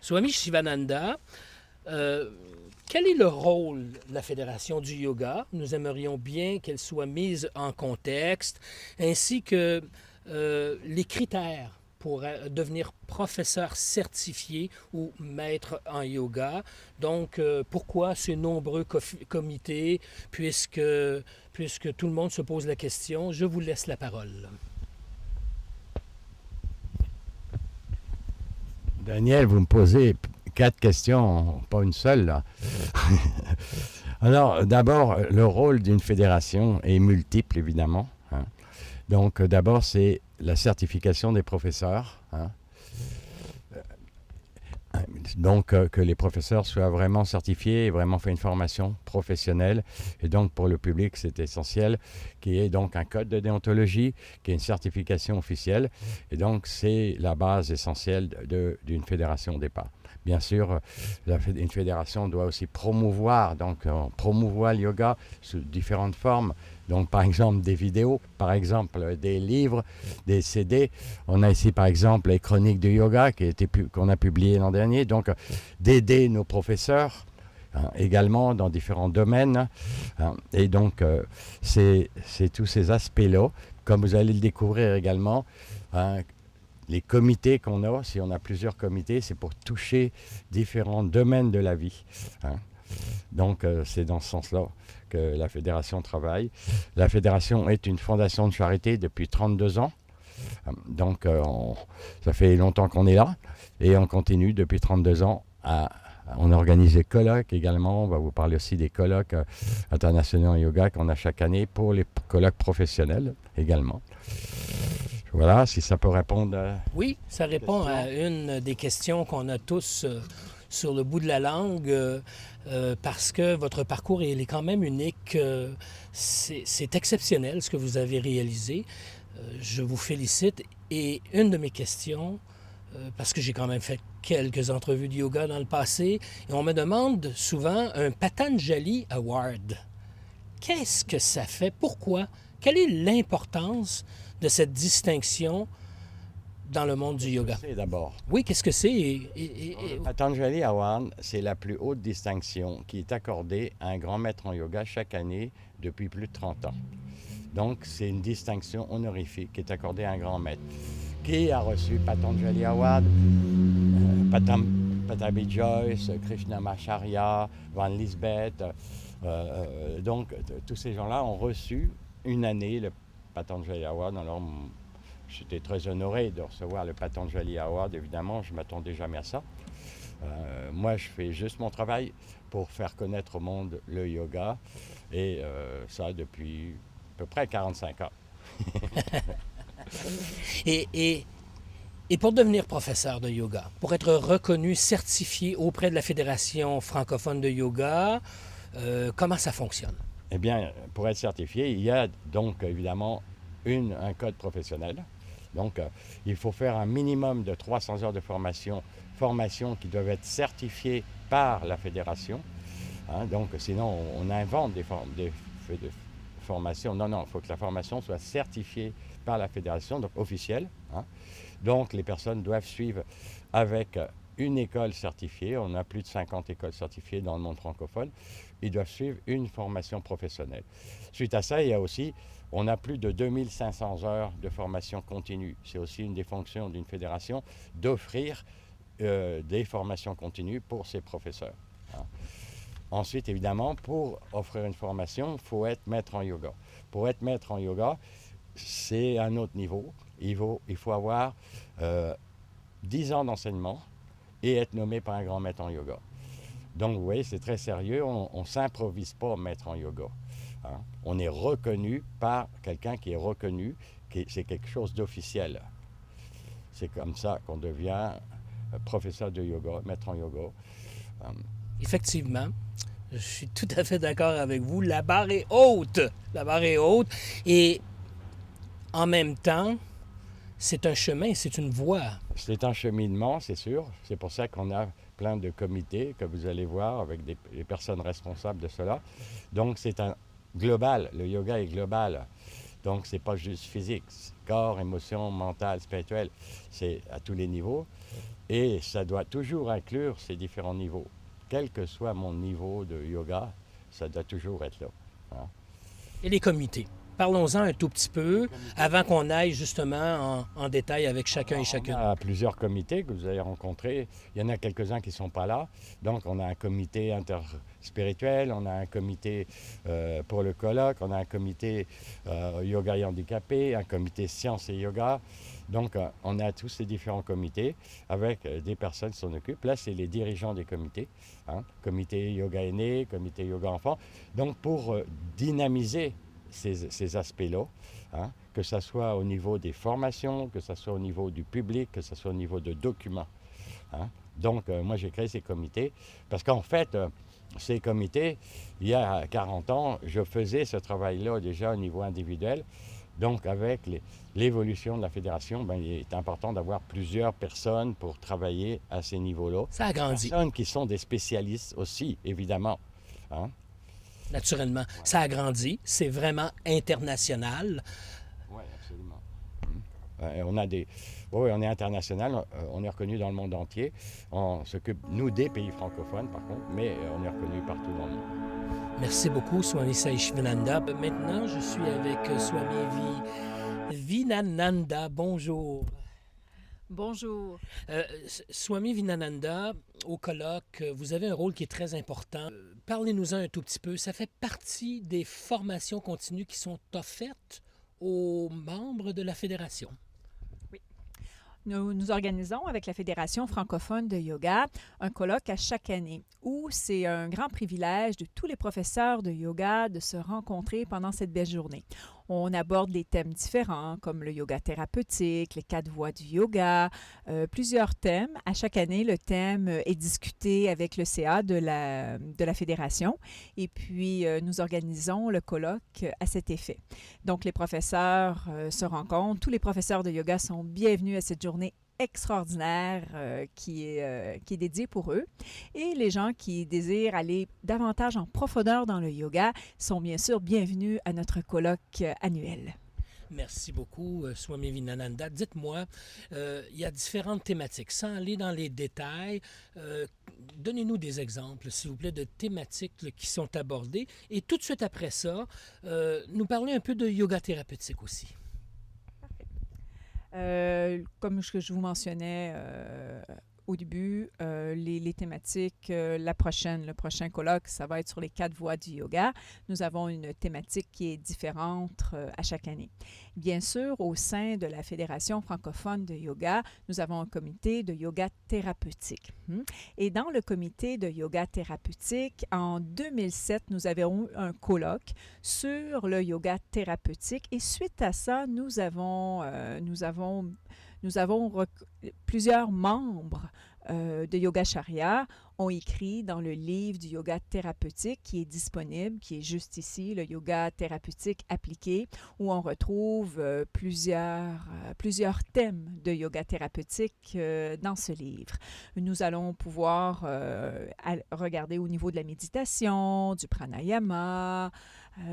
Swami Shivananda, euh, quel est le rôle de la Fédération du yoga? Nous aimerions bien qu'elle soit mise en contexte, ainsi que les critères pour devenir professeur certifié ou maître en yoga. Donc, pourquoi ces nombreux comités, puisque, puisque tout le monde se pose la question? Je vous laisse la parole. Daniel, vous me posez 4 questions, pas une seule là. Alors, d'abord, le rôle d'une fédération est multiple, évidemment, hein. Donc, d'abord, c'est la certification des professeurs, hein. Donc, que les professeurs soient vraiment certifiés et vraiment fait une formation professionnelle. Et donc, pour le public, c'est essentiel qu'il y ait donc un code de déontologie, qu'il y ait une certification officielle. Et donc, c'est la base essentielle d'une fédération au départ. Bien sûr, une fédération doit aussi promouvoir, donc on promouvoit le yoga sous différentes formes. Donc, par exemple, des vidéos, par exemple, des livres, des CD. On a ici, par exemple, les chroniques du yoga qu'on a publiées l'an dernier. Donc, d'aider nos professeurs, hein, également dans différents domaines, hein. Et donc, c'est tous ces aspects-là. Comme vous allez le découvrir également, hein, les comités qu'on a, si on a plusieurs comités, c'est pour toucher différents domaines de la vie, hein. Donc, c'est dans ce sens-là que la fédération travaille. La fédération est une fondation de charité depuis 32 ans. Donc, ça fait longtemps qu'on est là et on continue depuis 32 ans on organise des colloques également. On va vous parler aussi des colloques internationaux en yoga qu'on a chaque année pour les colloques professionnels également. Voilà, si ça peut répondre à Oui, ça répond à une des questions qu'on a tous sur le bout de la langue, parce que votre parcours il est quand même unique. C'est exceptionnel ce que vous avez réalisé. Je vous félicite. Et une de mes questions, parce que j'ai quand même fait quelques entrevues de yoga dans le passé, et on me demande souvent un Patanjali Award. Qu'est-ce que ça fait? Pourquoi? Quelle est l'importance de cette distinction dans le monde du yoga? c'est d'abord. Oui, qu'est-ce que c'est? Le Patanjali Award, c'est la plus haute distinction qui est accordée à un grand maître en yoga chaque année depuis plus de 30 ans. Donc, c'est une distinction honorifique qui est accordée à un grand maître. Qui a reçu Patanjali Award? Patabi Joyce, Krishnamacharya, Van Lisbeth. Donc, tous ces gens-là ont reçu une année le Patanjali Award. Alors, j'étais très honoré de recevoir le Patanjali Award. Évidemment, je ne m'attendais jamais à ça. Moi, je fais juste mon travail pour faire connaître au monde le yoga. Et ça depuis à peu près 45 ans. Et, et, et pour devenir professeur de yoga, pour être reconnu, certifié auprès de la Fédération francophone de yoga, comment ça fonctionne? Eh bien, pour être certifié, il y a donc évidemment un code professionnel. Donc, il faut faire un minimum de 300 heures de formation qui doivent être certifiées par la fédération, hein. Donc, sinon, on invente des formations. Non, non, il faut que la formation soit certifiée par la fédération, donc officielle, hein. Donc, les personnes doivent suivre avec une école certifiée. On a plus de 50 écoles certifiées dans le monde francophone. Ils doivent suivre une formation professionnelle. Suite à ça, on a plus de 2500 heures de formation continue. C'est aussi une des fonctions d'une fédération d'offrir des formations continues pour ses professeurs, hein. Ensuite, évidemment, pour offrir une formation, il faut être maître en yoga. Pour être maître en yoga, c'est un autre niveau. Il faut avoir 10 ans d'enseignement et être nommé par un grand maître en yoga. Donc, vous voyez, c'est très sérieux. On ne s'improvise pas maître en yoga, hein. On est reconnu par quelqu'un qui est reconnu, c'est quelque chose d'officiel. C'est comme ça qu'on devient professeur de yoga, maître en yoga. Effectivement, je suis tout à fait d'accord avec vous. La barre est haute. La barre est haute. Et en même temps, c'est un chemin, c'est une voie. C'est un cheminement, c'est sûr. C'est pour ça qu'on a plein de comités que vous allez voir avec les personnes responsables de cela. Donc, c'est un global. Le yoga est global. Donc, c'est pas juste physique. Corps, émotion, mental, spirituel. C'est à tous les niveaux. Et ça doit toujours inclure ces différents niveaux. Quel que soit mon niveau de yoga, ça doit toujours être là. Hein. Et les comités. Parlons-en un tout petit peu avant qu'on aille justement en détail avec chacun et chacune. On a plusieurs comités que vous avez rencontrés. Il y en a quelques-uns qui ne sont pas là. Donc, on a un comité interspirituel, on a un comité pour le colloque, on a un comité yoga et handicapé, un comité sciences et yoga. Donc, on a tous ces différents comités avec des personnes qui s'en occupent. Là, c'est les dirigeants des comités. Hein. Comité yoga aîné, comité yoga enfant. Donc, pour dynamiser ces aspects-là, hein, que ce soit au niveau des formations, que ce soit au niveau du public, que ce soit au niveau de documents. Hein. Donc, moi, j'ai créé ces comités parce qu'en fait, ces comités, il y a 40 ans, je faisais ce travail-là déjà au niveau individuel. Donc, avec l'évolution de la fédération, ben, il est important d'avoir plusieurs personnes pour travailler à ces niveaux-là. Ça a grandi. Personnes qui sont des spécialistes aussi, évidemment. Hein. Naturellement. Ça a grandi. C'est vraiment international. Oui, absolument. On est international, on est reconnu dans le monde entier. On s'occupe, nous, des pays francophones, par contre, mais on est reconnu partout dans le monde. Merci beaucoup, Swami Sai Shivananda. Maintenant, je suis avec Swami Vinananda. Bonjour. Bonjour. Swami Vinananda, au colloque, vous avez un rôle qui est très important. Parlez-nous-en un tout petit peu. Ça fait partie des formations continues qui sont offertes aux membres de la Fédération. Oui. Nous organisons avec la Fédération francophone de yoga un colloque à chaque année où c'est un grand privilège de tous les professeurs de yoga de se rencontrer pendant cette belle journée. On aborde des thèmes différents comme le yoga thérapeutique, les 4 voies du yoga, plusieurs thèmes. À chaque année, le thème est discuté avec le CA de la Fédération et puis nous organisons le colloque à cet effet. Donc, les professeurs se rencontrent. Tous les professeurs de yoga sont bienvenus à cette journée extraordinaire qui est dédiée pour eux. Et les gens qui désirent aller davantage en profondeur dans le yoga sont bien sûr bienvenus à notre colloque annuel. Merci beaucoup, Swami Vinananda. Dites-moi, il y a différentes thématiques. Sans aller dans les détails, donnez-nous des exemples, s'il vous plaît, de thématiques là, qui sont abordées. Et tout de suite après ça, nous parler un peu de yoga thérapeutique aussi. Comme je vous mentionnais au début, les thématiques, le prochain colloque, ça va être sur les 4 voies du yoga. Nous avons une thématique qui est différente à chaque année. Bien sûr, au sein de la Fédération francophone de yoga, nous avons un comité de yoga thérapeutique. Et dans le comité de yoga thérapeutique, en 2007, nous avons eu un colloque sur le yoga thérapeutique. Et suite à ça, plusieurs membres de Yogacharya ont écrit dans le livre du yoga thérapeutique qui est disponible, qui est juste ici, le yoga thérapeutique appliqué, où on retrouve plusieurs thèmes de yoga thérapeutique dans ce livre. Nous allons pouvoir regarder au niveau de la méditation, du pranayama.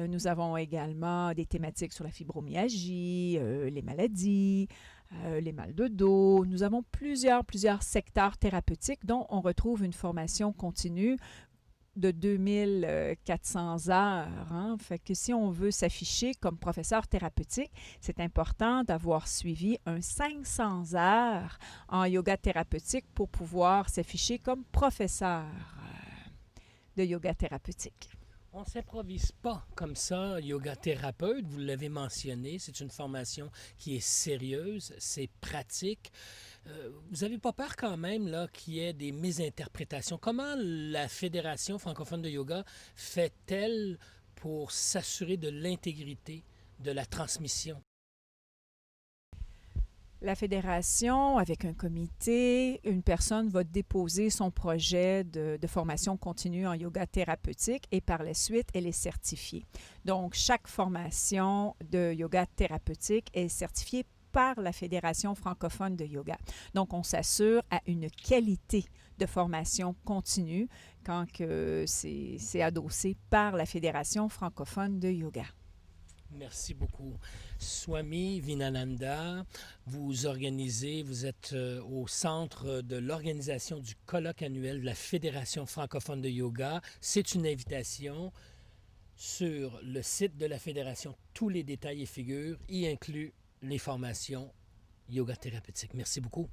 Nous avons également des thématiques sur la fibromyalgie, les maladies, les mal de dos. Nous avons plusieurs secteurs thérapeutiques dont on retrouve une formation continue de 2400 heures. Hein? Fait que si on veut s'afficher comme professeur thérapeutique, c'est important d'avoir suivi un 500 heures en yoga thérapeutique pour pouvoir s'afficher comme professeur de yoga thérapeutique. On ne s'improvise pas comme ça, yoga thérapeute, vous l'avez mentionné, c'est une formation qui est sérieuse, c'est pratique. Vous n'avez pas peur quand même là, qu'il y ait des mésinterprétations? Comment la Fédération francophone de yoga fait-elle pour s'assurer de l'intégrité de la transmission? La fédération, avec un comité, une personne va déposer son projet de formation continue en yoga thérapeutique et par la suite, elle est certifiée. Donc, chaque formation de yoga thérapeutique est certifiée par la Fédération francophone de yoga. Donc, on s'assure à une qualité de formation continue quand que c'est adossé par la Fédération francophone de yoga. Merci beaucoup. Swami Vinananda, vous êtes au centre de l'organisation du colloque annuel de la Fédération francophone de yoga. C'est une invitation sur le site de la Fédération. Tous les détails et figures y incluent les formations yoga thérapeutique. Merci beaucoup.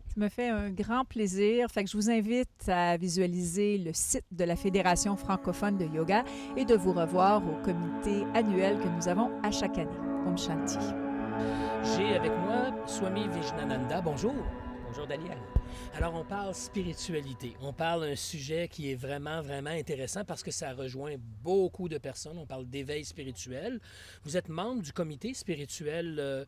Ça me fait un grand plaisir. Fait que je vous invite à visualiser le site de la Fédération francophone de yoga et de vous revoir au comité annuel que nous avons à chaque année. Om Shanti. J'ai avec moi Swami Vijnananda. Bonjour. Bonjour Daniel. Alors, on parle spiritualité. On parle d'un sujet qui est vraiment, vraiment intéressant parce que ça rejoint beaucoup de personnes. On parle d'éveil spirituel. Vous êtes membre du comité spirituel.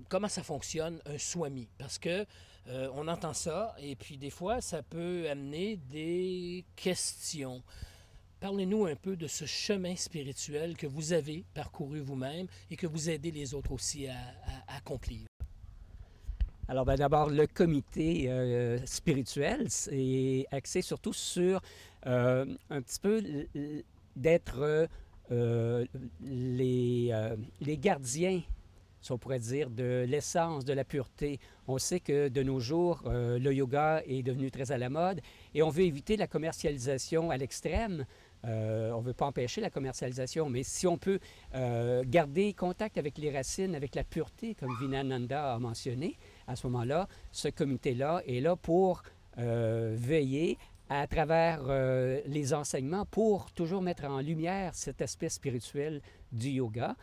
Comment ça fonctionne, un swami? Parce que on entend ça et puis des fois, ça peut amener des questions. Parlez-nous un peu de ce chemin spirituel que vous avez parcouru vous-même et que vous aidez les autres aussi à accomplir. Alors, d'abord, le comité spirituel est axé surtout sur un petit peu d'être les gardiens, si on pourrait dire, de l'essence, de la pureté. On sait que de nos jours, le yoga est devenu très à la mode et on veut éviter la commercialisation à l'extrême. On ne veut pas empêcher la commercialisation, mais si on peut garder contact avec les racines, avec la pureté, comme Vinananda a mentionné, à ce moment-là, ce comité-là est là pour veiller à travers les enseignements pour toujours mettre en lumière cet aspect spirituel du yoga,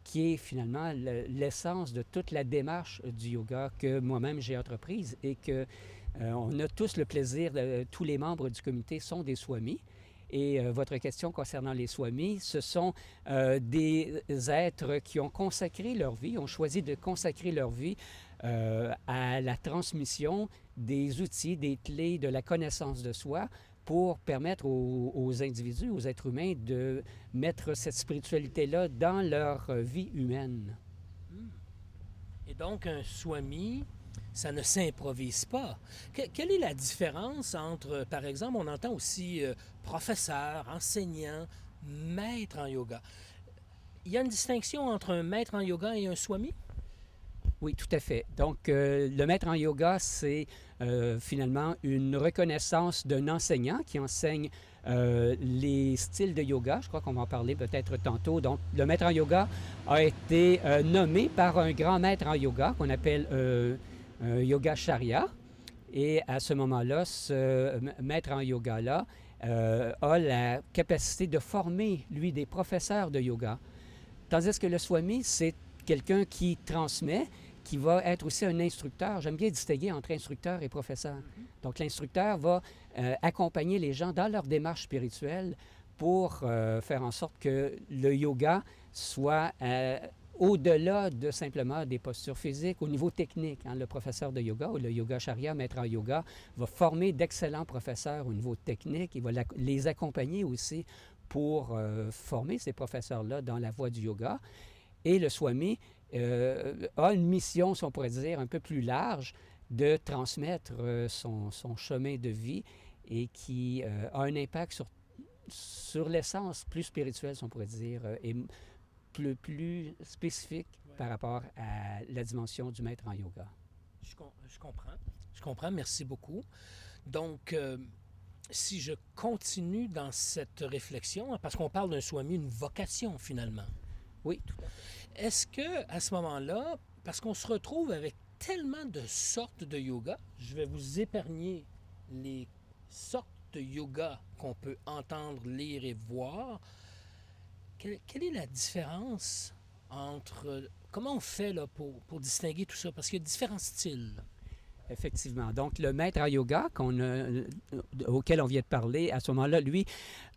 qui est finalement l'essence de toute la démarche du yoga que moi-même j'ai entreprise et que on a tous le plaisir, tous les membres du comité sont des swamis. Et votre question concernant les swamis, ce sont des êtres qui ont consacré leur vie, ont choisi de consacrer leur vie à la transmission des outils, des clés, de la connaissance de soi pour permettre aux individus, aux êtres humains de mettre cette spiritualité-là dans leur vie humaine. Et donc, un swami, ça ne s'improvise pas. Quelle est la différence entre, par exemple, on entend aussi professeur, enseignant, maître en yoga. Il y a une distinction entre un maître en yoga et un swami? Oui, tout à fait. Donc, le maître en yoga, c'est finalement une reconnaissance d'un enseignant qui enseigne les styles de yoga. Je crois qu'on va en parler peut-être tantôt. Donc, le maître en yoga a été nommé par un grand maître en yoga qu'on appelle Yogacarya. Et à ce moment-là, ce maître en yoga-là a la capacité de former, lui, des professeurs de yoga. Tandis que le swami, c'est quelqu'un qui transmet, qui va être aussi un instructeur. J'aime bien distinguer entre instructeur et professeur. Donc, l'instructeur va accompagner les gens dans leur démarche spirituelle pour faire en sorte que le yoga soit au-delà de simplement des postures physiques, au niveau technique. Hein, le professeur de yoga ou le Yogacarya, maître en yoga, va former d'excellents professeurs au niveau technique. Il va les accompagner aussi pour former ces professeurs-là dans la voie du yoga. Et le swami a une mission, si on pourrait dire, un peu plus large de transmettre son chemin de vie et qui a un impact sur l'essence plus spirituelle, si on pourrait dire, et plus spécifique par rapport à la dimension du maître en yoga. Je comprends. Merci beaucoup. Donc, si je continue dans cette réflexion, parce qu'on parle d'un swami, une vocation finalement. Oui, tout à fait. Est-ce que à ce moment-là, parce qu'on se retrouve avec tellement de sortes de yoga, je vais vous épargner les sortes de yoga qu'on peut entendre, lire et voir. Quelle est la différence entre... Comment on fait là, pour distinguer tout ça? Parce qu'il y a différents styles. Effectivement. Donc, le maître en yoga auquel on vient de parler, à ce moment-là, lui,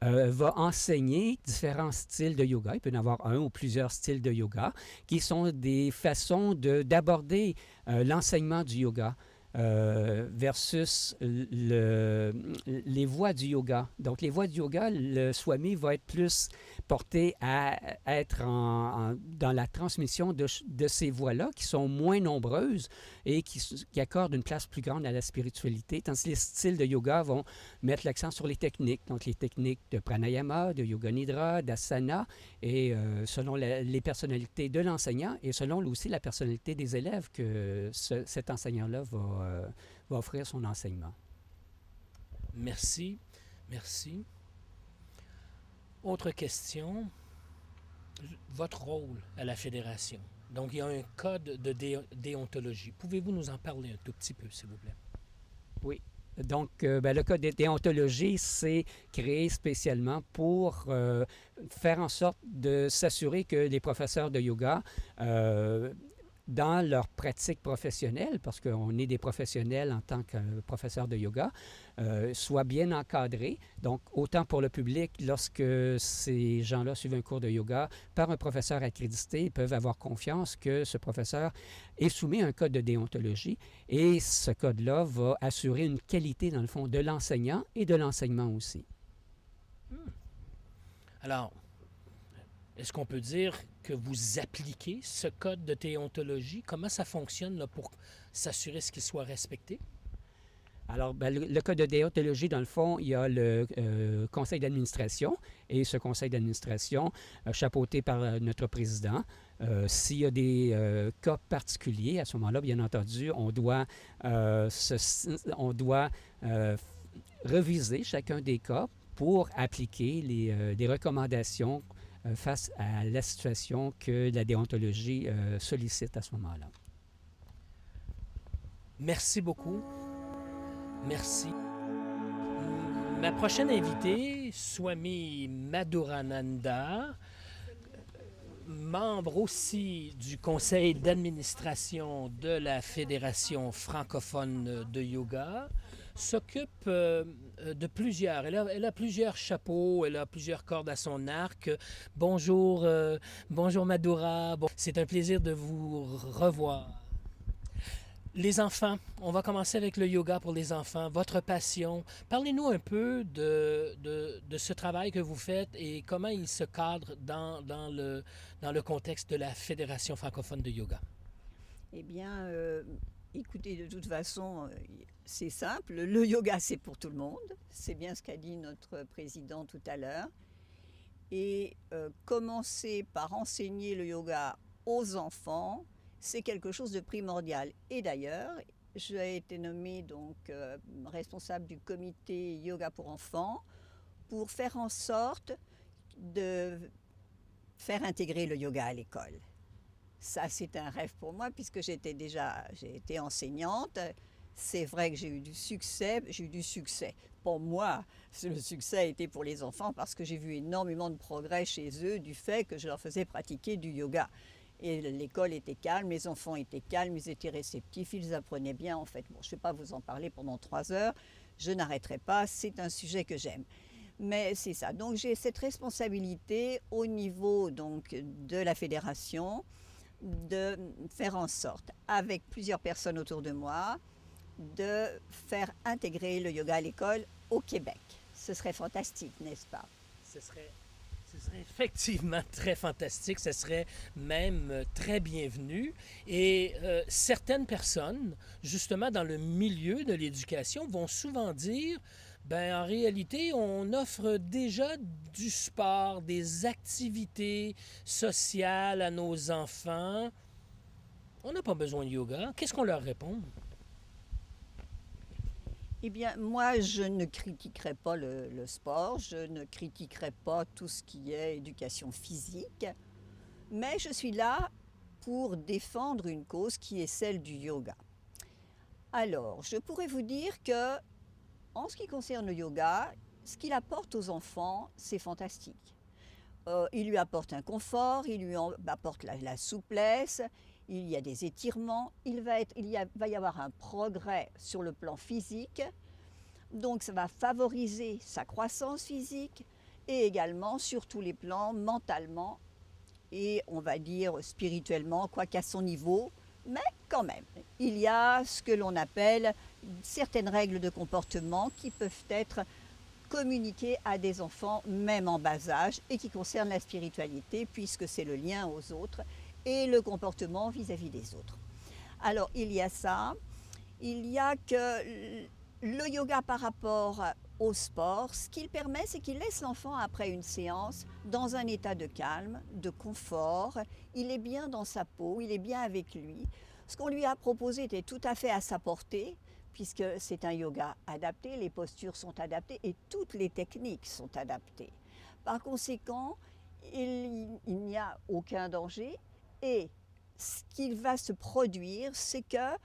va enseigner différents styles de yoga. Il peut y en avoir un ou plusieurs styles de yoga qui sont des façons d'aborder l'enseignement du yoga. versus les voies du yoga. Donc, les voies du yoga, le swami va être plus porté à être dans la transmission de ces voies-là, qui sont moins nombreuses et qui accordent une place plus grande à la spiritualité, tandis que les styles de yoga vont mettre l'accent sur les techniques, donc les techniques de pranayama, de yoga nidra, d'asana, et selon les personnalités de l'enseignant et selon aussi la personnalité des élèves que cet enseignant-là va offrir son enseignement. Merci. Merci. Autre question. Votre rôle à la Fédération. Donc, il y a un code de déontologie. Pouvez-vous nous en parler un tout petit peu, s'il vous plaît? Oui. Donc, le code de déontologie, c'est créé spécialement pour faire en sorte de s'assurer que les professeurs de yoga, dans leur pratique professionnelle, parce qu'on est des professionnels en tant que professeurs de yoga, soient bien encadrés. Donc, autant pour le public, lorsque ces gens-là suivent un cours de yoga par un professeur accrédité, ils peuvent avoir confiance que ce professeur est soumis à un code de déontologie et ce code-là va assurer une qualité, dans le fond, de l'enseignant et de l'enseignement aussi. Alors, est-ce qu'on peut dire que vous appliquez ce code de déontologie? Comment ça fonctionne là, pour s'assurer qu'il soit respecté? Alors, le code de déontologie, dans le fond, il y a le conseil d'administration et ce conseil d'administration, chapeauté par notre président. S'il y a des cas particuliers, à ce moment-là, bien entendu, on doit reviser chacun des cas pour appliquer des recommandations face à la situation que la déontologie sollicite à ce moment-là. Merci beaucoup. Merci. Ma prochaine invitée, Swami Madhurananda, membre aussi du conseil d'administration de la Fédération francophone de yoga, s'occupe de plusieurs. Elle a plusieurs chapeaux, elle a plusieurs cordes à son arc. Bonjour, bonjour Madhura. Bon, c'est un plaisir de vous revoir. Les enfants, on va commencer avec le yoga pour les enfants, votre passion. Parlez-nous un peu de ce travail que vous faites et comment il se cadre dans le contexte de la Fédération francophone de yoga. Eh bien, écoutez, de toute façon, c'est simple. Le yoga, c'est pour tout le monde. C'est bien ce qu'a dit notre président tout à l'heure. Et commencer par enseigner le yoga aux enfants, c'est quelque chose de primordial. Et d'ailleurs, j'ai été nommée donc responsable du comité yoga pour enfants pour faire en sorte de faire intégrer le yoga à l'école. Ça, c'est un rêve pour moi puisque j'ai été enseignante. C'est vrai que j'ai eu du succès. Pour moi, le succès a été pour les enfants parce que j'ai vu énormément de progrès chez eux du fait que je leur faisais pratiquer du yoga. Et l'école était calme, les enfants étaient calmes, ils étaient réceptifs, ils apprenaient bien en fait. Bon, je ne vais pas vous en parler pendant 3 heures, je n'arrêterai pas, c'est un sujet que j'aime. Mais c'est ça, donc j'ai cette responsabilité au niveau donc, de la fédération de faire en sorte, avec plusieurs personnes autour de moi, de faire intégrer le yoga à l'école au Québec. Ce serait fantastique, n'est-ce pas? Ce serait effectivement très fantastique, ce serait même très bienvenu. Et certaines personnes, justement dans le milieu de l'éducation, vont souvent dire, en réalité, on offre déjà du sport, des activités sociales à nos enfants. On n'a pas besoin de yoga. Qu'est-ce qu'on leur répond? Eh bien, moi, je ne critiquerai pas le sport, je ne critiquerai pas tout ce qui est éducation physique, mais je suis là pour défendre une cause qui est celle du yoga. Alors, je pourrais vous dire que, en ce qui concerne le yoga, ce qu'il apporte aux enfants, c'est fantastique. Il lui apporte un confort, il lui apporte la souplesse, il y a des étirements, il va y avoir un progrès sur le plan physique, donc ça va favoriser sa croissance physique et également sur tous les plans, mentalement et on va dire spirituellement, quoi qu'à son niveau, Mais quand même, il y a ce que l'on appelle certaines règles de comportement qui peuvent être communiquées à des enfants, même en bas âge, et qui concernent la spiritualité, puisque c'est le lien aux autres et le comportement vis-à-vis des autres. Alors, il y a ça. Il y a que le yoga par rapport au sport, ce qu'il permet, c'est qu'il laisse l'enfant après une séance dans un état de calme, de confort. Il est bien dans sa peau, il est bien avec lui. Ce qu'on lui a proposé était tout à fait à sa portée, puisque c'est un yoga adapté, les postures sont adaptées et toutes les techniques sont adaptées. Par conséquent, il n'y a aucun danger et ce qui va se produire, c'est que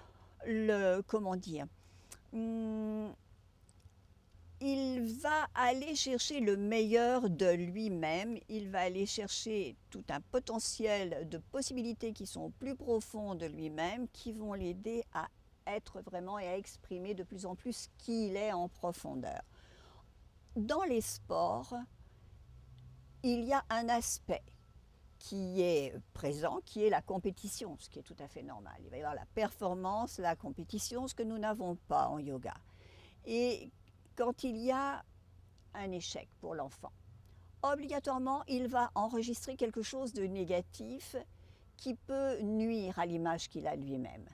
il va aller chercher le meilleur de lui-même, il va aller chercher tout un potentiel de possibilités qui sont plus profondes de lui-même, qui vont l'aider à être vraiment et à exprimer de plus en plus qui il est en profondeur. Dans les sports, il y a un aspect qui est présent, qui est la compétition, ce qui est tout à fait normal. Il va y avoir la performance, la compétition, ce que nous n'avons pas en yoga. Et quand il y a un échec pour l'enfant, obligatoirement, il va enregistrer quelque chose de négatif qui peut nuire à l'image qu'il a lui-même.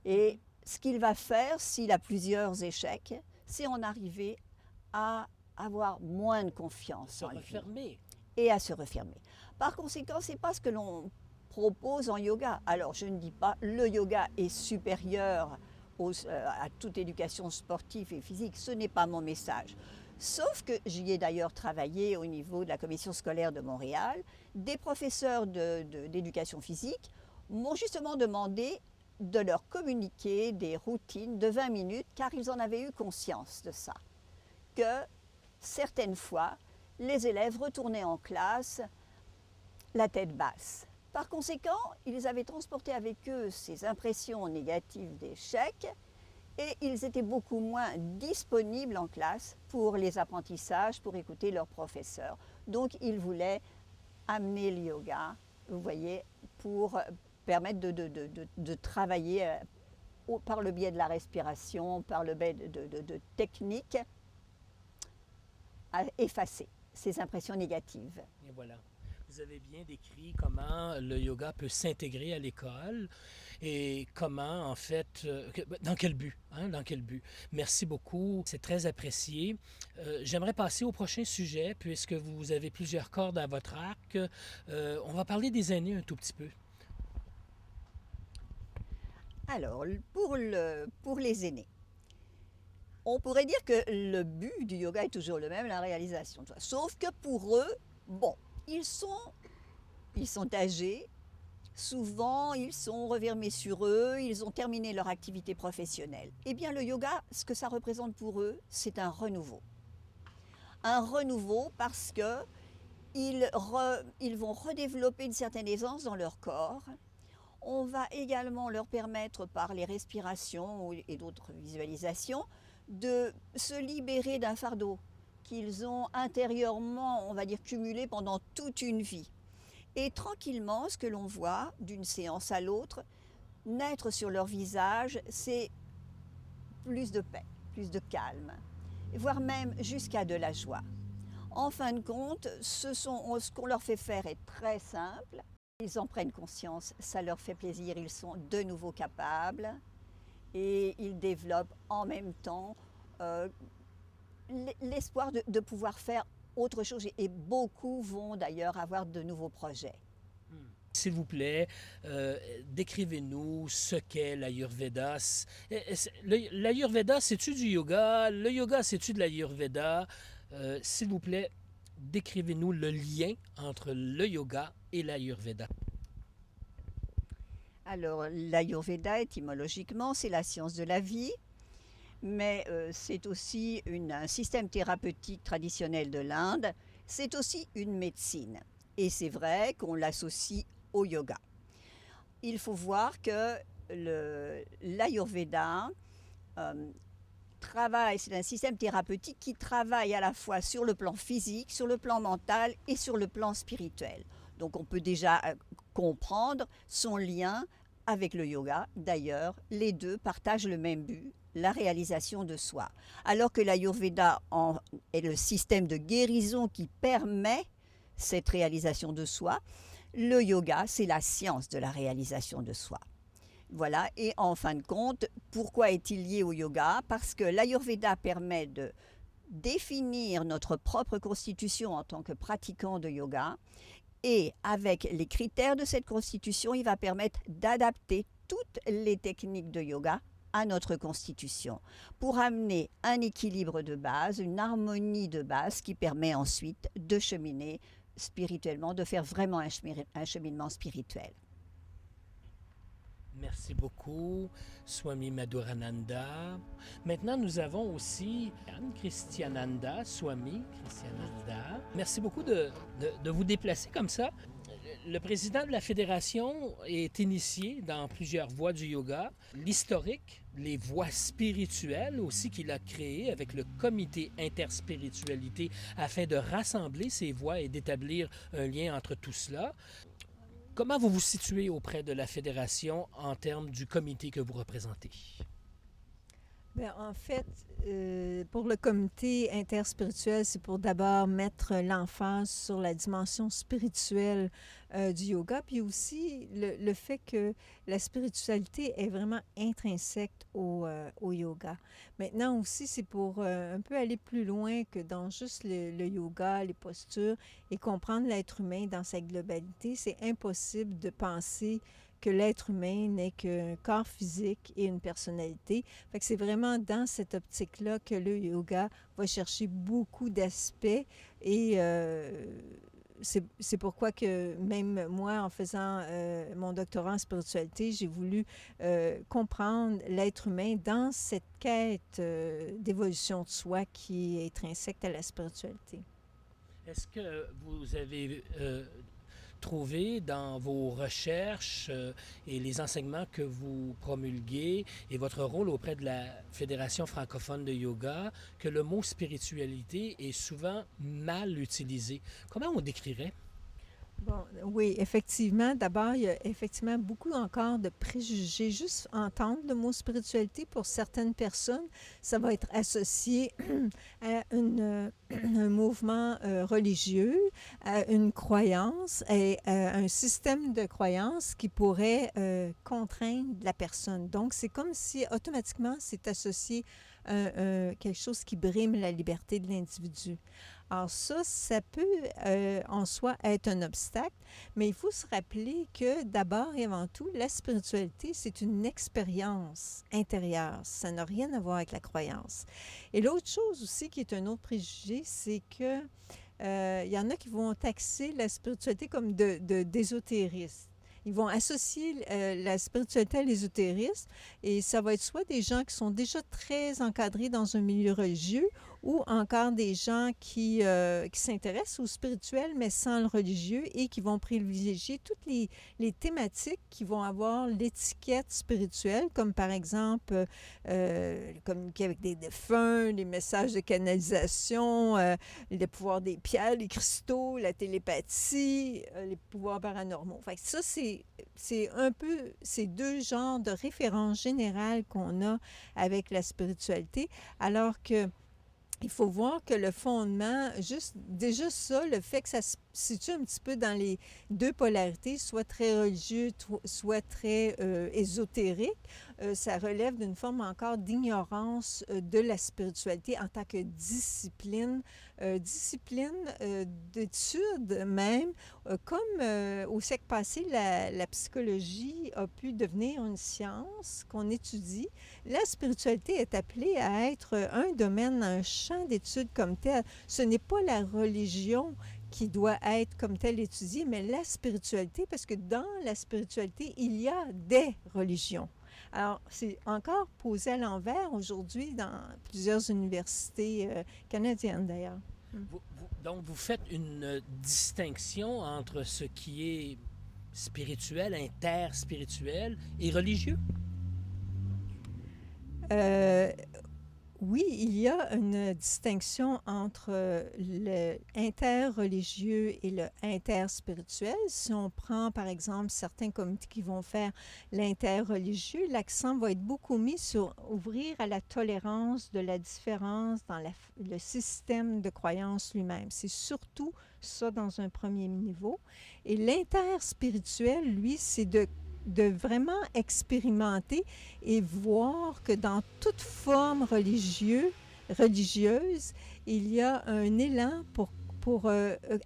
Et ce qu'il va faire, s'il a plusieurs échecs, c'est en arriver à avoir moins de confiance en lui. Et à se refermer. Par conséquent, ce n'est pas ce que l'on propose en yoga. Alors, je ne dis pas le yoga est supérieur à toute éducation sportive et physique, ce n'est pas mon message. Sauf que j'y ai d'ailleurs travaillé au niveau de la commission scolaire de Montréal. Des professeurs d'éducation physique m'ont justement demandé de leur communiquer des routines de 20 minutes, car ils en avaient eu conscience de ça. Que certaines fois, les élèves retournaient en classe la tête basse. Par conséquent, ils avaient transporté avec eux ces impressions négatives d'échec et ils étaient beaucoup moins disponibles en classe pour les apprentissages, pour écouter leurs professeurs. Donc, ils voulaient amener le yoga, vous voyez, pour permettre de travailler par le biais de la respiration, par le biais de techniques, à effacer ces impressions négatives. Et voilà. Vous avez bien décrit comment le yoga peut s'intégrer à l'école et comment, en fait, dans quel but, hein, dans quel but. Merci beaucoup, c'est très apprécié. J'aimerais passer au prochain sujet, puisque vous avez plusieurs cordes à votre arc. On va parler des aînés un tout petit peu. Alors, pour les aînés, on pourrait dire que le but du yoga est toujours le même, la réalisation. Sauf que pour eux, bon, ils sont âgés, souvent ils sont refermés sur eux, ils ont terminé leur activité professionnelle. Eh bien le yoga, ce que ça représente pour eux, c'est un renouveau. Un renouveau parce qu'ils vont redévelopper une certaine aisance dans leur corps. On va également leur permettre par les respirations et d'autres visualisations de se libérer d'un fardeau qu'ils ont intérieurement, on va dire, cumulé pendant toute une vie. Et tranquillement, ce que l'on voit d'une séance à l'autre, naître sur leur visage, c'est plus de paix, plus de calme, voire même jusqu'à de la joie. En fin de compte, ce qu'on leur fait faire est très simple. Ils en prennent conscience, ça leur fait plaisir, ils sont de nouveau capables et ils développent en même temps l'espoir de pouvoir faire autre chose et beaucoup vont d'ailleurs avoir de nouveaux projets. S'il vous plaît, décrivez-nous ce qu'est l'Ayurveda. L'Ayurveda, c'est-tu du yoga? Le yoga, c'est-tu de l'Ayurveda? S'il vous plaît, décrivez-nous le lien entre le yoga et l'Ayurveda. Alors, l'Ayurveda, étymologiquement, c'est la science de la vie. Mais c'est aussi un système thérapeutique traditionnel de l'Inde, c'est aussi une médecine. Et c'est vrai qu'on l'associe au yoga. Il faut voir que l'Ayurveda travaille, c'est un système thérapeutique qui travaille à la fois sur le plan physique, sur le plan mental et sur le plan spirituel. Donc on peut déjà comprendre son lien avec le yoga, d'ailleurs, les deux partagent le même but, la réalisation de soi. Alors que l'Ayurveda est le système de guérison qui permet cette réalisation de soi, le yoga, c'est la science de la réalisation de soi. Voilà, et en fin de compte, pourquoi est-il lié au yoga? Parce que l'Ayurveda permet de définir notre propre constitution en tant que pratiquant de yoga, et avec les critères de cette constitution, il va permettre d'adapter toutes les techniques de yoga à notre constitution pour amener un équilibre de base, une harmonie de base qui permet ensuite de cheminer spirituellement, de faire vraiment un cheminement spirituel. Merci beaucoup, Swami Madhurananda. Maintenant, nous avons aussi Anne Christiananda, Swami Christiananda. Merci beaucoup de vous déplacer comme ça. Le président de la fédération est initié dans plusieurs voies du yoga. L'historique, les voies spirituelles aussi qu'il a créées avec le comité interspiritualité afin de rassembler ces voies et d'établir un lien entre tout cela. Comment vous vous situez auprès de la fédération en termes du comité que vous représentez? Bien, en fait, pour le comité interspirituel, c'est pour d'abord mettre l'emphase sur la dimension spirituelle du yoga, puis aussi le fait que la spiritualité est vraiment intrinsèque au yoga. Maintenant aussi, c'est pour un peu aller plus loin que dans juste le yoga, les postures, et comprendre l'être humain dans sa globalité. C'est impossible de penser que l'être humain n'est qu'un corps physique et une personnalité. Fait que c'est vraiment dans cette optique-là que le yoga va chercher beaucoup d'aspects et c'est pourquoi que même moi, en faisant mon doctorat en spiritualité, j'ai voulu comprendre l'être humain dans cette quête d'évolution de soi qui est intrinsèque à la spiritualité. Est-ce que vous avez trouvé dans vos recherches et les enseignements que vous promulguez et votre rôle auprès de la Fédération francophone de yoga que le mot spiritualité est souvent mal utilisé? Comment on décrirait? Bon, oui, effectivement. D'abord, il y a effectivement beaucoup encore de préjugés. Juste entendre le mot spiritualité, pour certaines personnes, ça va être associé à un mouvement religieux, à une croyance et à un système de croyances qui pourrait contraindre la personne. Donc, c'est comme si automatiquement, c'est associé à quelque chose qui brime la liberté de l'individu. Alors ça peut en soi être un obstacle, mais il faut se rappeler que d'abord et avant tout, la spiritualité, c'est une expérience intérieure. Ça n'a rien à voir avec la croyance. Et l'autre chose aussi qui est un autre préjugé, c'est que il y en a qui vont taxer la spiritualité comme d'ésotérisme. Ils vont associer la spiritualité à l'ésotérisme et ça va être soit des gens qui sont déjà très encadrés dans un milieu religieux ou encore des gens qui s'intéressent au spirituel mais sans le religieux et qui vont privilégier toutes les thématiques qui vont avoir l'étiquette spirituelle, comme par exemple communiquer avec des défunts, les messages de canalisation, le pouvoir des pierres, les cristaux, la télépathie, les pouvoirs paranormaux. Fait que ça, c'est un peu ces deux genres de références générales qu'on a avec la spiritualité, alors que il faut voir que le fondement, déjà ça, le fait que ça se situe un petit peu dans les deux polarités, soit très religieux, soit très ésotérique, ça relève d'une forme encore d'ignorance de la spiritualité en tant que discipline d'étude même, comme au siècle passé, la psychologie a pu devenir une science qu'on étudie. La spiritualité est appelée à être un domaine, un champ d'étude comme tel. Ce n'est pas la religion qui doit être comme telle étudiée, mais la spiritualité, parce que dans la spiritualité, il y a des religions. Alors, c'est encore posé à l'envers aujourd'hui dans plusieurs universités canadiennes, d'ailleurs. Donc, vous faites une distinction entre ce qui est spirituel, interspirituel et religieux? Oui, il y a une distinction entre le interreligieux et le interspirituel. Si on prend, par exemple, certains comités qui vont faire l'interreligieux, l'accent va être beaucoup mis sur ouvrir à la tolérance de la différence dans le système de croyance lui-même. C'est surtout ça dans un premier niveau. Et l'interspirituel, lui, c'est de vraiment expérimenter et voir que dans toute forme religieuse, il y a un élan pour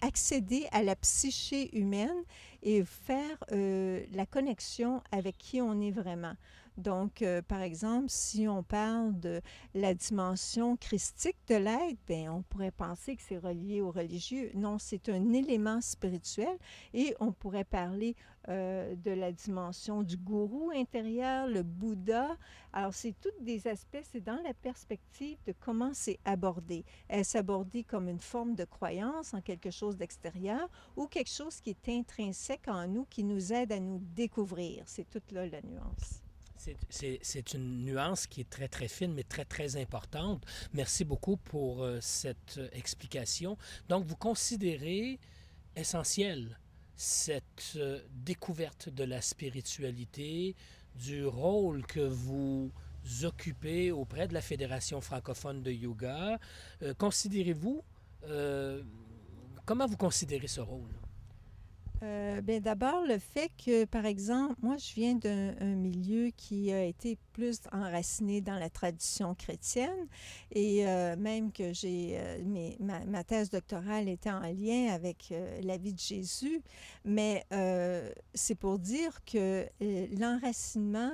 accéder à la psyché humaine et faire la connexion avec qui on est vraiment. Donc, par exemple, si on parle de la dimension christique de l'être, bien, on pourrait penser que c'est relié au religieux. Non, c'est un élément spirituel et on pourrait parler de la dimension du gourou intérieur, le Bouddha. Alors, c'est tous des aspects, c'est dans la perspective de comment c'est abordé. Est-ce abordé comme une forme de croyance en quelque chose d'extérieur ou quelque chose qui est intrinsèque en nous, qui nous aide à nous découvrir? C'est toute là la nuance. C'est une nuance qui est très, très fine, mais très, très importante. Merci beaucoup pour cette explication. Donc, vous considérez essentiel cette découverte de la spiritualité, du rôle que vous occupez auprès de la Fédération francophone de yoga. Considérez-vous, comment vous considérez ce rôle? Bien, d'abord, le fait que, par exemple, moi, je viens d'un milieu qui a été plus enraciné dans la tradition chrétienne et même que ma thèse doctorale était en lien avec la vie de Jésus, mais c'est pour dire que l'enracinement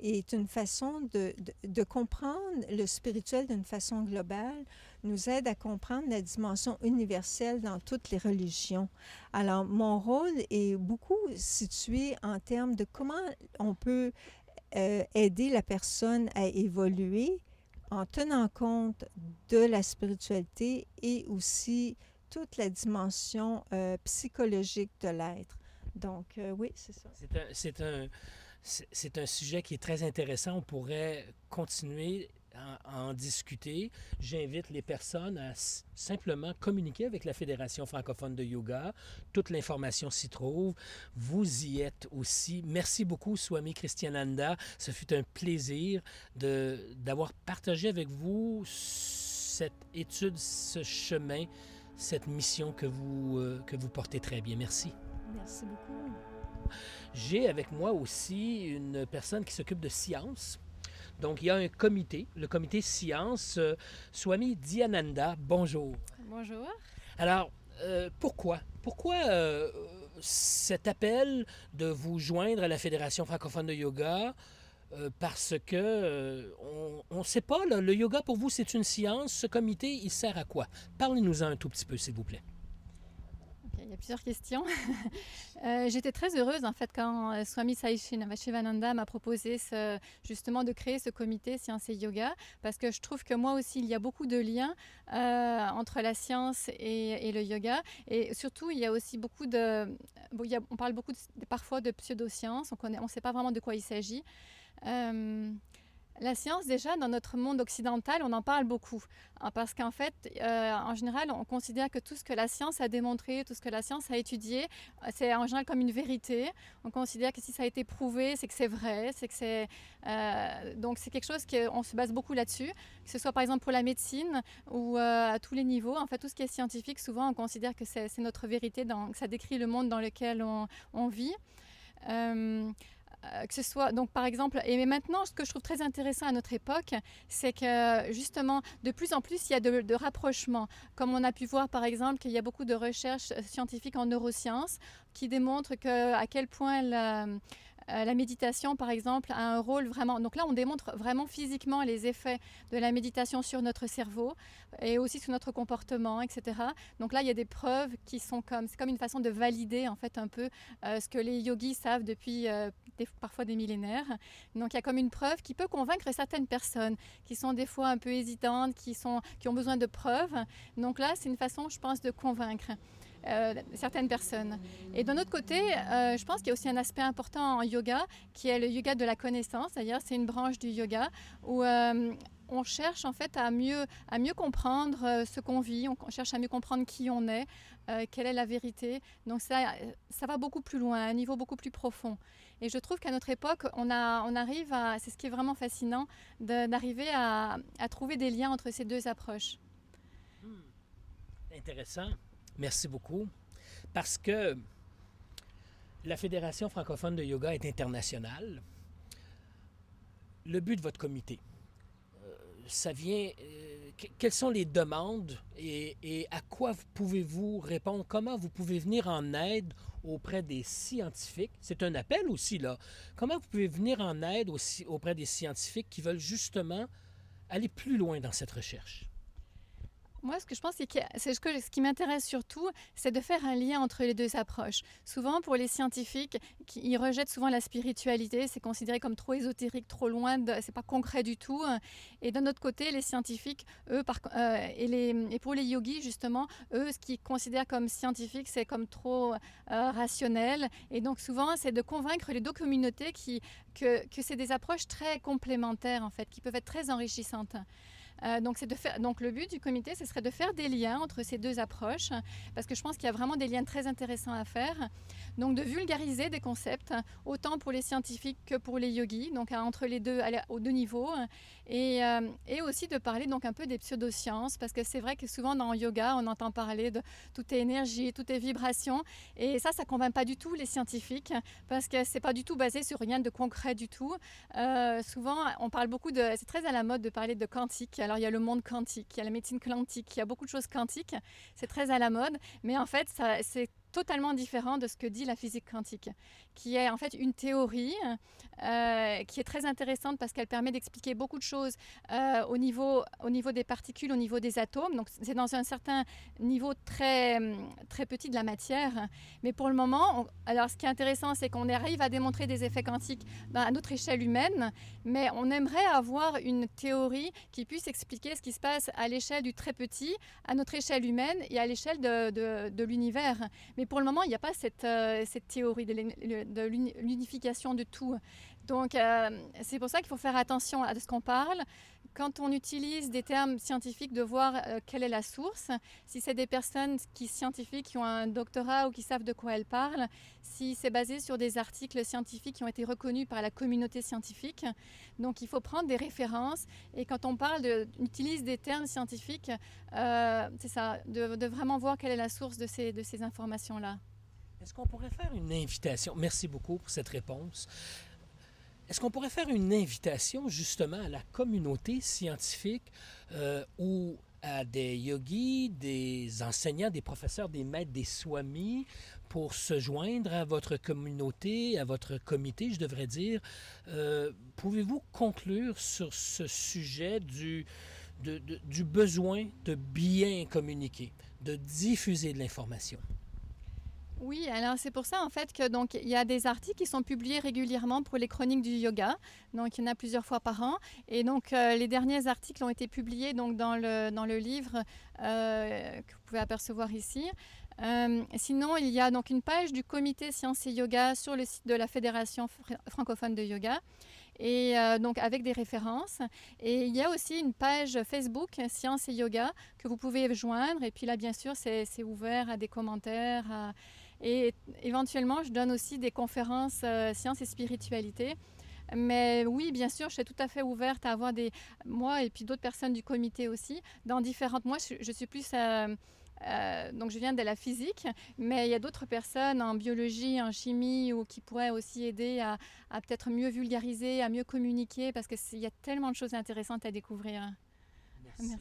est une façon de comprendre le spirituel d'une façon globale, nous aide à comprendre la dimension universelle dans toutes les religions. Alors, mon rôle est beaucoup situé en termes de comment on peut aider la personne à évoluer en tenant compte de la spiritualité et aussi toute la dimension psychologique de l'être. Donc, oui, c'est ça. C'est un sujet qui est très intéressant. On pourrait continuer à en discuter. J'invite les personnes à simplement communiquer avec la Fédération francophone de yoga. Toute l'information s'y trouve. Vous y êtes aussi. Merci beaucoup, Swami Christiananda. Ce fut un plaisir d'avoir partagé avec vous cette étude, ce chemin, cette mission que vous portez très bien. Merci. Merci beaucoup. J'ai avec moi aussi une personne qui s'occupe de science. Donc, il y a un comité, le comité science. Swami Dhyananda, bonjour. Bonjour. Alors, pourquoi cet appel de vous joindre à la Fédération francophone de yoga? Parce que on ne sait pas, là, le yoga pour vous, c'est une science. Ce comité, il sert à quoi? Parlez-nous-en un tout petit peu, s'il vous plaît. Okay, il y a plusieurs questions. J'étais très heureuse en fait quand Swami Sai Shivananda m'a proposé justement de créer ce comité Science et Yoga parce que je trouve que moi aussi il y a beaucoup de liens entre la science et le yoga et surtout il y a aussi beaucoup on parle beaucoup parfois de pseudosciences, on ne sait pas vraiment de quoi il s'agit. La science, déjà, dans notre monde occidental, on en parle beaucoup. Parce qu'en fait, en général, on considère que tout ce que la science a démontré, tout ce que la science a étudié, c'est en général comme une vérité. On considère que si ça a été prouvé, c'est que c'est vrai. Donc, c'est quelque chose qu'on se base beaucoup là-dessus. Que ce soit, par exemple, pour la médecine ou à tous les niveaux. En fait, tout ce qui est scientifique, souvent, on considère que c'est notre vérité, que ça décrit le monde dans lequel on vit. Que ce soit, donc par exemple, et maintenant, ce que je trouve très intéressant à notre époque, c'est que justement, de plus en plus, il y a de rapprochements. Comme on a pu voir, par exemple, qu'il y a beaucoup de recherches scientifiques en neurosciences qui démontrent à quel point la méditation, par exemple, a un rôle vraiment... Donc là, on démontre vraiment physiquement les effets de la méditation sur notre cerveau et aussi sur notre comportement, etc. Donc là, il y a des preuves qui sont c'est comme une façon de valider, en fait, un peu ce que les yogis savent depuis parfois des millénaires. Donc il y a comme une preuve qui peut convaincre certaines personnes qui sont des fois un peu hésitantes, qui ont besoin de preuves. Donc là, c'est une façon, je pense, de convaincre certaines personnes. Et d'un autre côté, je pense qu'il y a aussi un aspect important en yoga qui est le yoga de la connaissance. D'ailleurs, c'est une branche du yoga où on cherche en fait à mieux comprendre ce qu'on vit, on cherche à mieux comprendre qui on est, quelle est la vérité. Donc ça va beaucoup plus loin, à un niveau beaucoup plus profond. Et je trouve qu'à notre époque, on arrive à, c'est ce qui est vraiment fascinant, d'arriver à trouver des liens entre ces deux approches. Intéressant. Merci beaucoup. Parce que la Fédération francophone de yoga est internationale. Le but de votre comité, ça vient... quelles sont les demandes et à quoi pouvez-vous répondre? Comment vous pouvez venir en aide auprès des scientifiques? C'est un appel aussi, là. Comment vous pouvez venir en aide aussi auprès des scientifiques qui veulent justement aller plus loin dans cette recherche? Moi, ce que je pense, c'est ce qui m'intéresse surtout, c'est de faire un lien entre les deux approches. Souvent, pour les scientifiques, ils rejettent souvent la spiritualité, c'est considéré comme trop ésotérique, trop loin, c'est pas concret du tout. Et d'un autre côté, les scientifiques, eux, et pour les yogis, justement, eux, ce qu'ils considèrent comme scientifique, c'est comme trop rationnel. Et donc, souvent, c'est de convaincre les deux communautés que c'est des approches très complémentaires, en fait, qui peuvent être très enrichissantes. Donc le but du comité, ce serait de faire des liens entre ces deux approches, parce que je pense qu'il y a vraiment des liens très intéressants à faire. Donc de vulgariser des concepts, autant pour les scientifiques que pour les yogis, donc entre les deux, aux deux niveaux, et aussi de parler donc un peu des pseudosciences, parce que c'est vrai que souvent dans le yoga, on entend parler de tout est énergie, tout est vibration, et ça convainc pas du tout les scientifiques, parce que c'est pas du tout basé sur rien de concret du tout. Souvent, on parle beaucoup c'est très à la mode de parler de quantique. Alors, il y a le monde quantique, il y a la médecine quantique, il y a beaucoup de choses quantiques. C'est très à la mode, mais en fait, c'est totalement différent de ce que dit la physique quantique, qui est en fait une théorie qui est très intéressante parce qu'elle permet d'expliquer beaucoup de choses au niveau des particules, au niveau des atomes. Donc, c'est dans un certain niveau très, très petit de la matière. Mais pour le moment, alors ce qui est intéressant, c'est qu'on arrive à démontrer des effets quantiques à notre échelle humaine, mais on aimerait avoir une théorie qui puisse expliquer ce qui se passe à l'échelle du très petit, à notre échelle humaine et à l'échelle de l'univers. Mais pour le moment, il n'y a pas cette théorie de l'unification de tout. Donc, c'est pour ça qu'il faut faire attention à ce qu'on parle. Quand on utilise des termes scientifiques, de voir quelle est la source. Si c'est des personnes scientifiques qui ont un doctorat ou qui savent de quoi elles parlent, si c'est basé sur des articles scientifiques qui ont été reconnus par la communauté scientifique. Donc, il faut prendre des références. Et quand on utilise des termes scientifiques, c'est ça, de vraiment voir quelle est la source de ces informations-là. Est-ce qu'on pourrait faire une invitation? Merci beaucoup pour cette réponse. Est-ce qu'on pourrait faire une invitation justement à la communauté scientifique ou à des yogis, des enseignants, des professeurs, des maîtres, des swamis pour se joindre à votre communauté, à votre comité, je devrais dire? Pouvez-vous conclure sur ce sujet du besoin de bien communiquer, de diffuser de l'information? Oui, alors c'est pour ça en fait que donc il y a des articles qui sont publiés régulièrement pour les chroniques du yoga. Donc il y en a plusieurs fois par an et donc les derniers articles ont été publiés donc dans le livre que vous pouvez apercevoir ici. Sinon, il y a donc une page du comité Sciences et Yoga sur le site de la Fédération francophone de yoga. Et donc avec des références. Et il y a aussi une page Facebook Sciences et Yoga que vous pouvez joindre. Et puis là, bien sûr, c'est ouvert à des commentaires. Et éventuellement, je donne aussi des conférences sciences et spiritualité. Mais oui, bien sûr, je suis tout à fait ouverte à avoir moi et puis d'autres personnes du comité aussi, dans différentes... Moi, je suis plus... donc je viens de la physique, mais il y a d'autres personnes en biologie, en chimie, ou qui pourraient aussi aider à peut-être mieux vulgariser, à mieux communiquer, parce qu'il y a tellement de choses intéressantes à découvrir. Merci.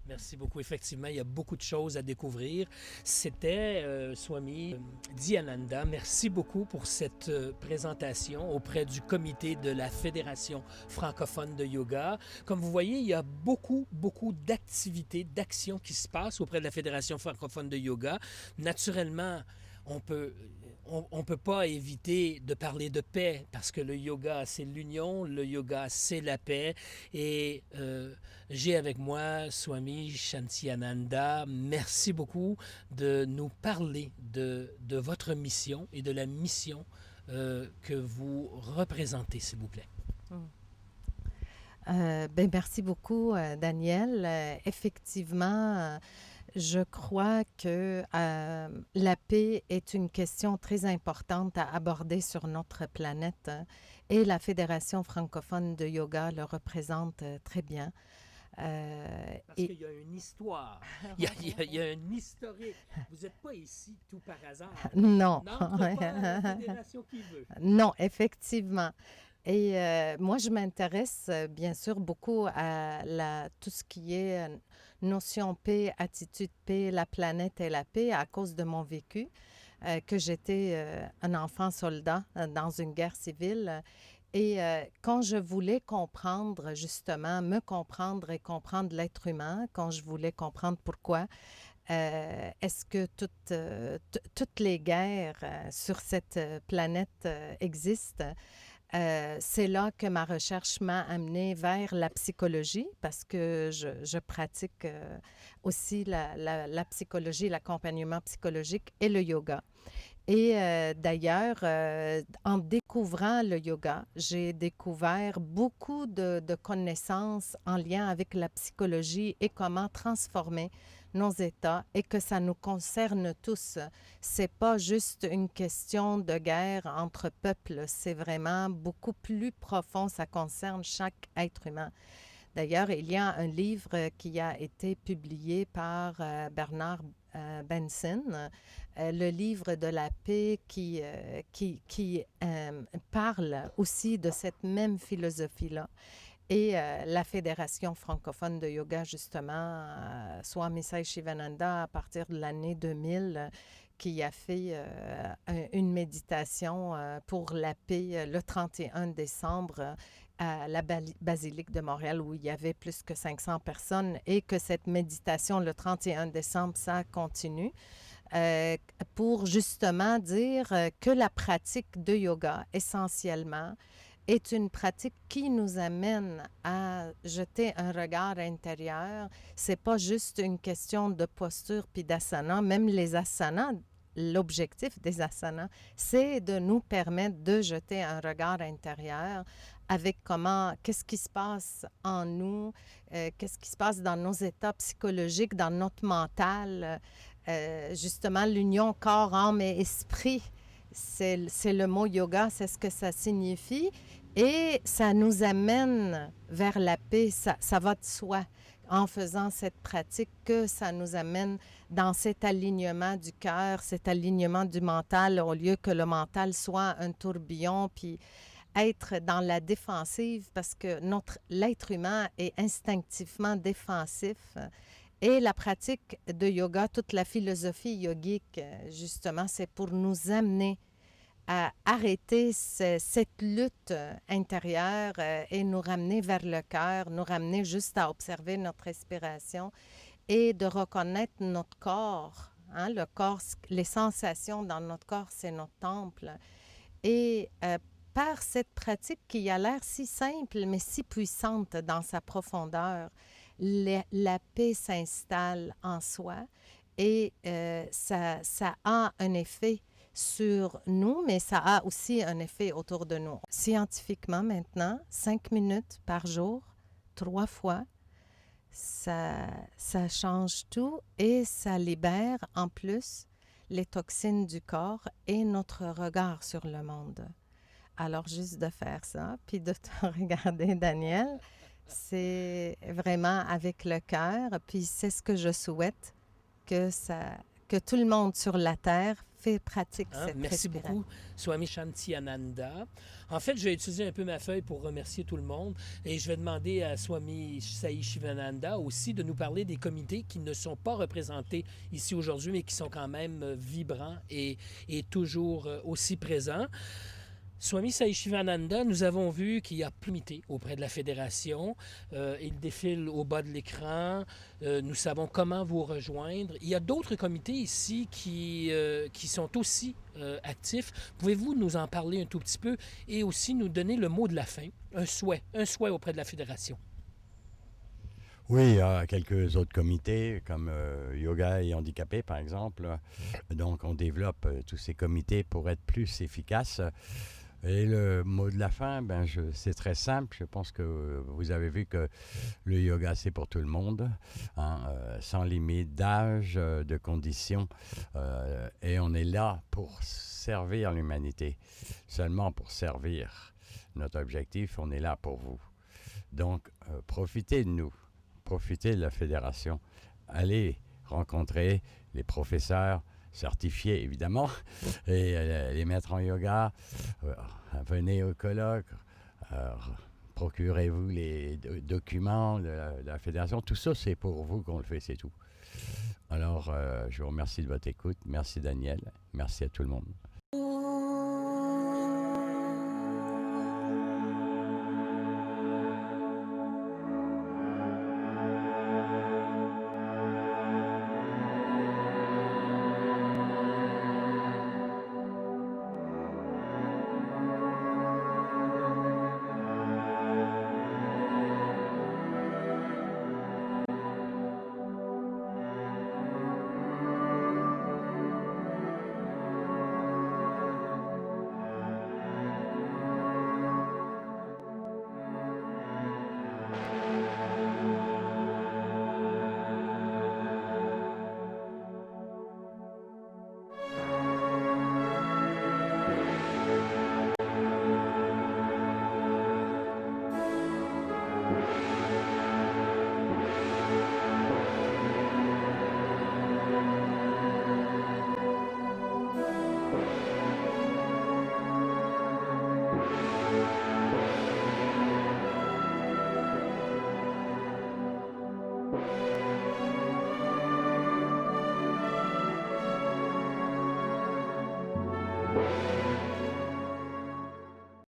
Merci beaucoup. Effectivement, il y a beaucoup de choses à découvrir. C'était Swami Dhyananda. Merci beaucoup pour cette présentation auprès du comité de la Fédération francophone de yoga. Comme vous voyez, il y a beaucoup d'activités, d'actions qui se passent auprès de la Fédération francophone de yoga. Naturellement, on peut pas éviter de parler de paix parce que le yoga, c'est l'union, le yoga, c'est la paix. Et j'ai avec moi Swami Shantyananda. Merci beaucoup de nous parler de votre mission et de la mission que vous représentez, s'il vous plaît. Merci beaucoup, Daniel. Effectivement, je crois que la paix est une question très importante à aborder sur notre planète et la Fédération francophone de yoga le représente très bien. Parce qu'il y a une histoire, il y a un historique. Vous n'êtes pas ici tout par hasard. Non. N'entre pas à la fédération qui veut. Non, effectivement. Et moi, je m'intéresse bien sûr beaucoup à tout ce qui est notion paix, attitude paix, la planète et la paix à cause de mon vécu, que j'étais un enfant soldat dans une guerre civile. Et quand je voulais comprendre, justement, me comprendre et comprendre l'être humain, quand je voulais comprendre pourquoi, est-ce que toutes les guerres sur cette planète existent? C'est là que ma recherche m'a amenée vers la psychologie parce que je pratique aussi la psychologie, l'accompagnement psychologique et le yoga. Et d'ailleurs, en découvrant le yoga, j'ai découvert beaucoup de connaissances en lien avec la psychologie et comment transformer nos états et que ça nous concerne tous. C'est pas juste une question de guerre entre peuples, c'est vraiment beaucoup plus profond, ça concerne chaque être humain. D'ailleurs, il y a un livre qui a été publié par Bernard Benson, le livre de la paix qui parle aussi de cette même philosophie-là. Et la Fédération francophone de yoga, justement, Swami Sai Shivananda, à partir de l'année 2000, qui a fait une méditation pour la paix le 31 décembre à la Basilique de Montréal, où il y avait plus que 500 personnes, et que cette méditation, le 31 décembre, ça continue. Pour justement dire que la pratique de yoga, essentiellement, est une pratique qui nous amène à jeter un regard intérieur. C'est pas juste une question de posture puis d'asana. Même les asanas, l'objectif des asanas, c'est de nous permettre de jeter un regard intérieur avec qu'est-ce qui se passe en nous, qu'est-ce qui se passe dans nos états psychologiques, dans notre mental. Justement, l'union corps, âme et esprit, c'est le mot yoga, c'est ce que ça signifie. Et ça nous amène vers la paix, ça va de soi. En faisant cette pratique, que ça nous amène dans cet alignement du cœur, cet alignement du mental, au lieu que le mental soit un tourbillon, puis être dans la défensive, parce que l'être humain est instinctivement défensif. Et la pratique de yoga, toute la philosophie yogique, justement, c'est pour nous amener à arrêter cette lutte intérieure et nous ramener vers le cœur, nous ramener juste à observer notre respiration et de reconnaître notre corps. Hein? Le corps, les sensations dans notre corps, c'est notre temple. Et par cette pratique qui a l'air si simple, mais si puissante dans sa profondeur, la paix s'installe en soi et ça a un effet sur nous, mais ça a aussi un effet autour de nous. Scientifiquement maintenant, 5 minutes par jour, 3 fois, ça change tout et ça libère en plus les toxines du corps et notre regard sur le monde. Alors, juste de faire ça, puis de te regarder, Daniel, c'est vraiment avec le cœur, puis c'est ce que je souhaite, que tout le monde sur la Terre pratique cette Merci respiration. beaucoup, Swami Shantyananda. En fait, je vais utiliser un peu ma feuille pour remercier tout le monde et je vais demander à Swami Sai Shivananda aussi de nous parler des comités qui ne sont pas représentés ici aujourd'hui, mais qui sont quand même vibrants et toujours aussi présents. Swami Sai Shivananda, nous avons vu qu'il y a plus de comités auprès de la Fédération. Il défile au bas de l'écran. Nous savons comment vous rejoindre. Il y a d'autres comités ici qui sont aussi actifs. Pouvez-vous nous en parler un tout petit peu et aussi nous donner le mot de la fin, un souhait auprès de la Fédération? Oui, il y a quelques autres comités comme Yoga et Handicapés, par exemple. Donc, on développe tous ces comités pour être plus efficaces. Et le mot de la fin, c'est très simple. Je pense que vous avez vu que le yoga, c'est pour tout le monde, hein, sans limite d'âge, de conditions. Et on est là pour servir l'humanité, seulement pour servir. Notre objectif, on est là pour vous. Donc, profitez de nous, profitez de la fédération. Allez rencontrer les professeurs certifiés, évidemment, et les maîtres en yoga. Venez au colloque, procurez-vous les documents de la fédération. Tout ça, c'est pour vous qu'on le fait, c'est tout. Alors, je vous remercie de votre écoute. Merci Daniel. Merci à tout le monde.